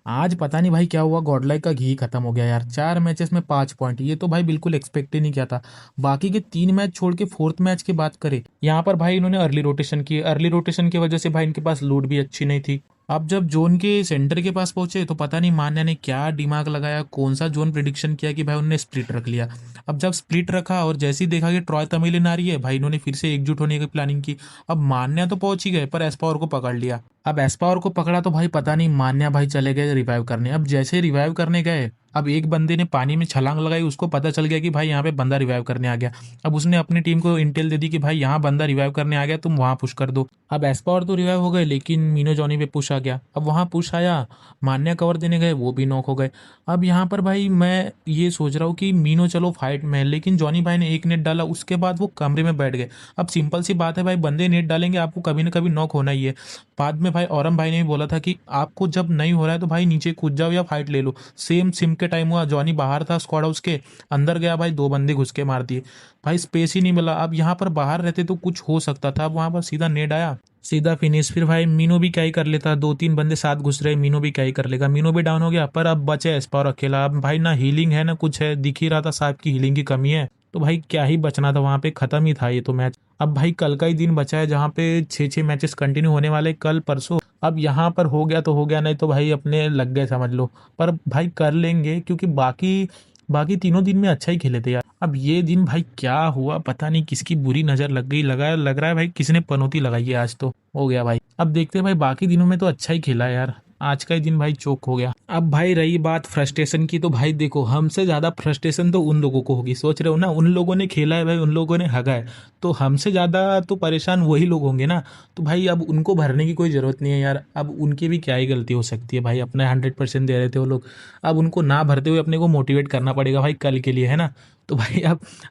आज पता नहीं भाई क्या हुआ, गॉडलाइक का घी खत्म हो गया यार। 4 मैचेस में 5 पॉइंट, ये तो भाई बिल्कुल एक्सपेक्ट ही नहीं किया था। बाकी के 3 मैच छोड़ के फोर्थ मैच की बात करें, यहाँ पर भाई इन्होंने अर्ली रोटेशन की। अर्ली रोटेशन की वजह से भाई इनके पास लूट भी अच्छी नहीं थी। अब जब जोन के सेंटर के पास पहुंचे तो पता नहीं मान्या ने क्या दिमाग लगाया, कौन सा जोन प्रिडिक्शन किया कि भाई उन्होंने स्प्लिट रख लिया। अब जब स्प्लिट रखा और जैसे ही देखा कि ट्रॉय तमिलियन आ रही है, भाई इन्होंने फिर से एकजुट होने की प्लानिंग की। अब मान्या तो पहुंच ही गए पर एस्पावर को पकड़ लिया। अब एस्पावर को पकड़ा तो भाई पता नहीं मान्या भाई चले गए रिवाइव करने। अब जैसे रिवाइव करने गए, अब एक बंदे ने पानी में छलांग लगाई, उसको पता चल गया कि भाई यहाँ पे बंदा रिवाइव करने आ गया। अब उसने अपनी टीम को इंटेल दे दी कि भाई यहाँ बंदा रिवाइव करने आ गया, तुम वहाँ पुश कर दो। अब एस्पावर तो रिवाइव हो गए लेकिन मीनो जॉनी पे पुश आ गया। अब वहाँ पुश आया, मान्या कवर देने गए, वो भी नॉक हो गए। अब यहाँ पर भाई मैं ये सोच रहा हूँ कि मीनो चलो फाइट में है, लेकिन जॉनी भाई ने एक नेट डाला, उसके बाद वो कमरे में बैठ गए। अब सिंपल सी बात है भाई, बंदे नेट डालेंगे आपको कभी ना कभी नॉक होना ही है। बाद में भाई औरम भाई ने भी बोला था कि आपको जब नहीं हो रहा है तो भाई नीचे कूद जाओ या फाइट ले लो। सेम सिम के टाइम हुआ, जॉनी बाहर था स्क्वाड हाउस के, अंदर गया भाई, 2 बंदे घुस के मार दिए। भाई स्पेस ही नहीं मिला। अब यहाँ पर बाहर रहते तो कुछ हो सकता था, अब वहां पर सीधा नेट आया, सीधा फिनिश। फिर भाई मीनो भी क्या ही कर लेता, 2-3 बंदे साथ घुस रहे, मीनो भी क्या ही कर लेगा। मीनो भी डाउन हो गया, पर अब बचे एस्पावर अकेला। अब भाई ना हीलिंग है ना कुछ है, दिख ही रहा था साहब की हीलिंग की कमी है। तो भाई क्या ही बचना था, वहां पे खत्म ही था ये तो मैच। अब भाई कल का ही दिन बचा है जहाँ पे 6-6 मैचेस कंटिन्यू होने वाले, कल परसों। अब यहाँ पर हो गया तो हो गया, नहीं तो भाई अपने लग गए समझ लो। पर भाई कर लेंगे क्योंकि बाकी बाकी तीनों दिन में अच्छा ही खेले थे यार। अब ये दिन भाई क्या हुआ पता नहीं, किसकी बुरी नजर लग गई, लग रहा है भाई किसी ने पनौती लगाई है, आज तो हो गया भाई। अब देखते हैं भाई, बाकी दिनों में तो अच्छा ही खेला है यार, आज का ही दिन भाई चोक हो गया। अब भाई रही बात फ्रस्ट्रेशन की, तो भाई देखो हमसे ज्यादा फ्रस्ट्रेशन तो उन लोगों को होगी, सोच रहे हो ना, उन लोगों ने खेला है भाई, उन लोगों ने हगा है। तो हमसे ज्यादा तो परेशान वही लोग होंगे ना। तो भाई अब उनको भरने की कोई जरूरत नहीं है यार, अब उनकी भी क्या ही गलती हो सकती है भाई, अपने 100% दे रहे थे वो लोग। अब उनको ना भरते हुए अपने को मोटिवेट करना पड़ेगा भाई कल के लिए, है ना। तो भाई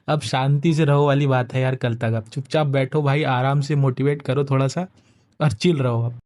अब शांति से रहो वाली बात है यार, कल तक अब चुपचाप बैठो भाई, आराम से मोटिवेट करो थोड़ा सा और चिल रहो अब।